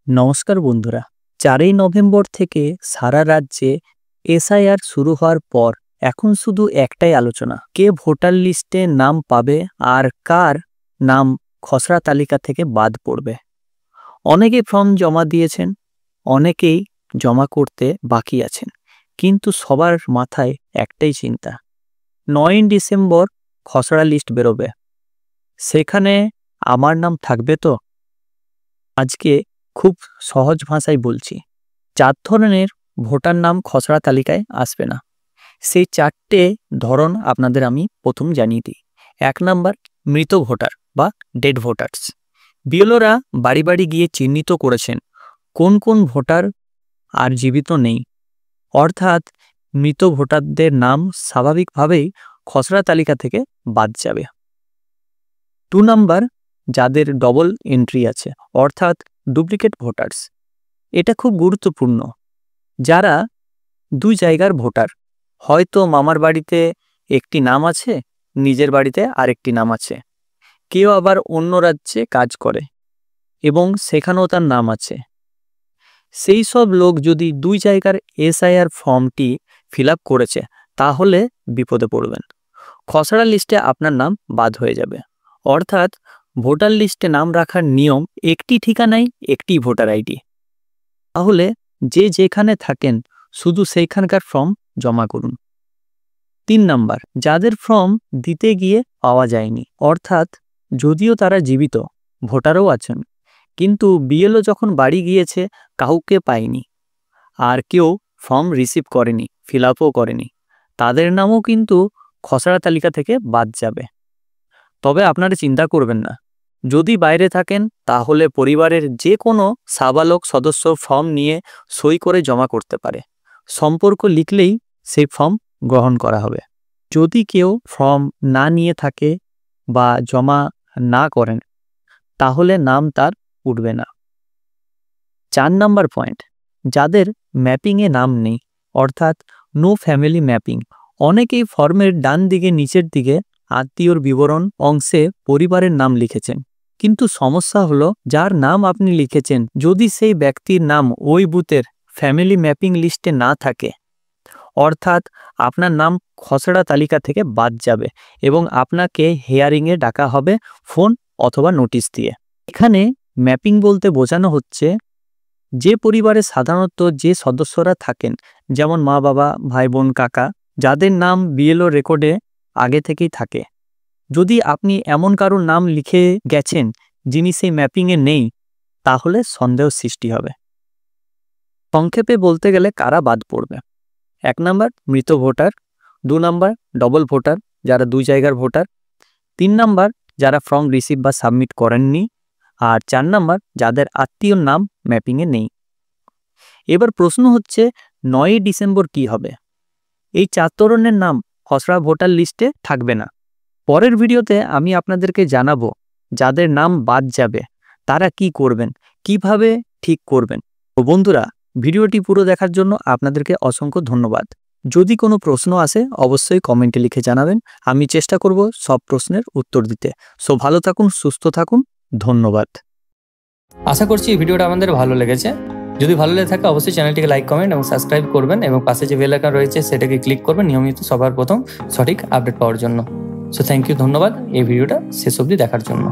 নমস্কার বন্ধুরা। ৪ই নভেম্বর থেকে সারা রাজ্যে এসআইআর শুরু হওয়ার পর এখন শুধু একটাই আলোচনা, কে ভোটার লিস্টে নাম পাবে আর কার নাম খসড়া তালিকা থেকে বাদ পড়বে। অনেকেই ফর্ম জমা দিয়েছেন, অনেকেই জমা করতে বাকি আছেন, কিন্তু সবার মাথায় একটাই চিন্তা, ৯ই ডিসেম্বর খসড়া লিস্ট বেরোবে, সেখানে আমার নাম থাকবে তো? আজকে খুব সহজ ভাষায় বলছি, 4 ধরনের ভোটার নাম খসড়া তালিকায় আসবে না। সেই 4টে ধরন আপনাদের আমি প্রথম জানিয়ে দিই। 1 নাম্বার, মৃত ভোটার বা ডেড ভোটার্স। বিএলওরা বাড়ি বাড়ি গিয়ে চিহ্নিত করেছেন কোন কোন ভোটার আর জীবিত নেই, অর্থাৎ মৃত ভোটারদের নাম স্বাভাবিকভাবেই খসড়া তালিকা থেকে বাদ যাবে। 2 নাম্বার, যাদের ডবল এন্ট্রি আছে, অর্থাৎ ডুপ্লিকেট ভোটার্স। এটা খুব গুরুত্বপূর্ণ। যারা 2 জায়গার ভোটার, হয়তো মামার বাড়িতে একটি নাম আছে, নিজের বাড়িতে আরেকটি নাম আছে, কেউ আবার অন্য রাজ্যে কাজ করে এবং সেখানেও তার নাম আছে, সেই সব লোক যদি 2 জায়গার এসআইআর ফর্মটি ফিল আপ করেছে, তাহলে বিপদে পড়বেন। খসড়া লিস্টে আপনার নাম বাদ হয়ে যাবে। অর্থাৎ ভোটার লিস্টে নাম রাখার নিয়ম, একটি ঠিকানায় একটি ভোটার আইডি। তাহলে যে যেখানে থাকেন শুধু সেইখানকার ফর্ম জমা করুন। 3 নাম্বার, যাদের ফর্ম দিতে গিয়ে পাওয়া যায়নি, অর্থাৎ যদিও তারা জীবিত ভোটারও আছেন, কিন্তু বিএলও যখন বাড়ি গিয়েছে কাউকে পায়নি, আর কেউ ফর্ম রিসিভ করেনি, ফিল আপও করেনি, তাদের নামও কিন্তু খসড়া তালিকা থেকে বাদ যাবে। তবে আপনারা চিন্তা করবেন না, যদি বাইরে থাকেন তাহলে পরিবারের যে কোনো সাবালক সদস্য ফর্ম নিয়ে সই করে জমা করতে পারে। সম্পর্ক লিখলেই সেই ফর্ম গ্রহণ করা হবে। যদি কেউ ফর্ম না নিয়ে থাকে বা জমা না করেন, তাহলে নাম তার উঠবে না। 4 নাম্বার পয়েন্ট, যাদের ম্যাপিংয়ে নাম নেই, অর্থাৎ নো ফ্যামিলি ম্যাপিং। অনেকেই ফর্মের ডান দিকে নিচের দিকে আত্মীয়র বিবরণ অংশে পরিবারের নাম লিখেছেন, কিন্তু সমস্যা হলো যার নাম আপনি লিখেছেন যদি সেই ব্যক্তির নাম ওই বুথের ফ্যামিলি ম্যাপিং লিস্টে না থাকে, অর্থাৎ আপনার নাম খসড়া তালিকা থেকে বাদ যাবে এবং আপনাকে হিয়ারিংয়ে ডাকা হবে ফোন অথবা নোটিশ দিয়ে। এখানে ম্যাপিং বলতে বোঝানো হচ্ছে যে পরিবারে সাধারণত যে সদস্যরা থাকেন, যেমন মা বাবা, ভাই বোন, কাকা, যাদের নাম বিএলও রেকর্ডে আগে থেকেই থাকে, যদি আপনি এমন কারোর নাম লিখে গেছেন যিনি সেই ম্যাপিংয়ে নেই, তাহলে সন্দেহ সৃষ্টি হবে। সংক্ষেপে বলতে গেলে কারা বাদ পড়বে: 1 নাম্বার, মৃত ভোটার। 2 নাম্বার, ডবল ভোটার, যারা 2 জায়গার ভোটার। 3 নাম্বার, যারা ফর্ম রিসিভ বা সাবমিট করেননি। আর 4 নাম্বার, যাদের আত্মীয়র নাম ম্যাপিংয়ে নেই। এবার প্রশ্ন হচ্ছে, 9ই ডিসেম্বর কি হবে? এই 4 ধরনের নাম খসড়া ভোটার লিস্টে থাকবে না। পরের ভিডিওতে আমি আপনাদেরকে জানাবো যাদের নাম বাদ যাবে তারা কি করবেন, কিভাবে ঠিক করবেন। তো বন্ধুরা, ভিডিওটি পুরো দেখার জন্য আপনাদেরকে অসংখ্য ধন্যবাদ। যদি কোনো প্রশ্ন আসে অবশ্যই কমেন্টে লিখে জানাবেন, আমি চেষ্টা করব সব প্রশ্নের উত্তর দিতে। সো ভালো থাকুন, সুস্থ থাকুন, ধন্যবাদ। আশা করছি এই ভিডিওটা আমাদের ভালো লেগেছে। যদি ভালো লেগে থাকে অবশ্যই চ্যানেলটিকে লাইক, কমেন্ট এবং সাবস্ক্রাইব করবেন এবং পাশে যে বেল আইকন রয়েছে সেটাকে ক্লিক করবেন নিয়মিত সবার প্রথম সঠিক আপডেট পাওয়ার জন্য। সো থ্যাংক ইউ, ধন্যবাদ এই ভিডিওটা শেষ অবধি দেখার জন্য।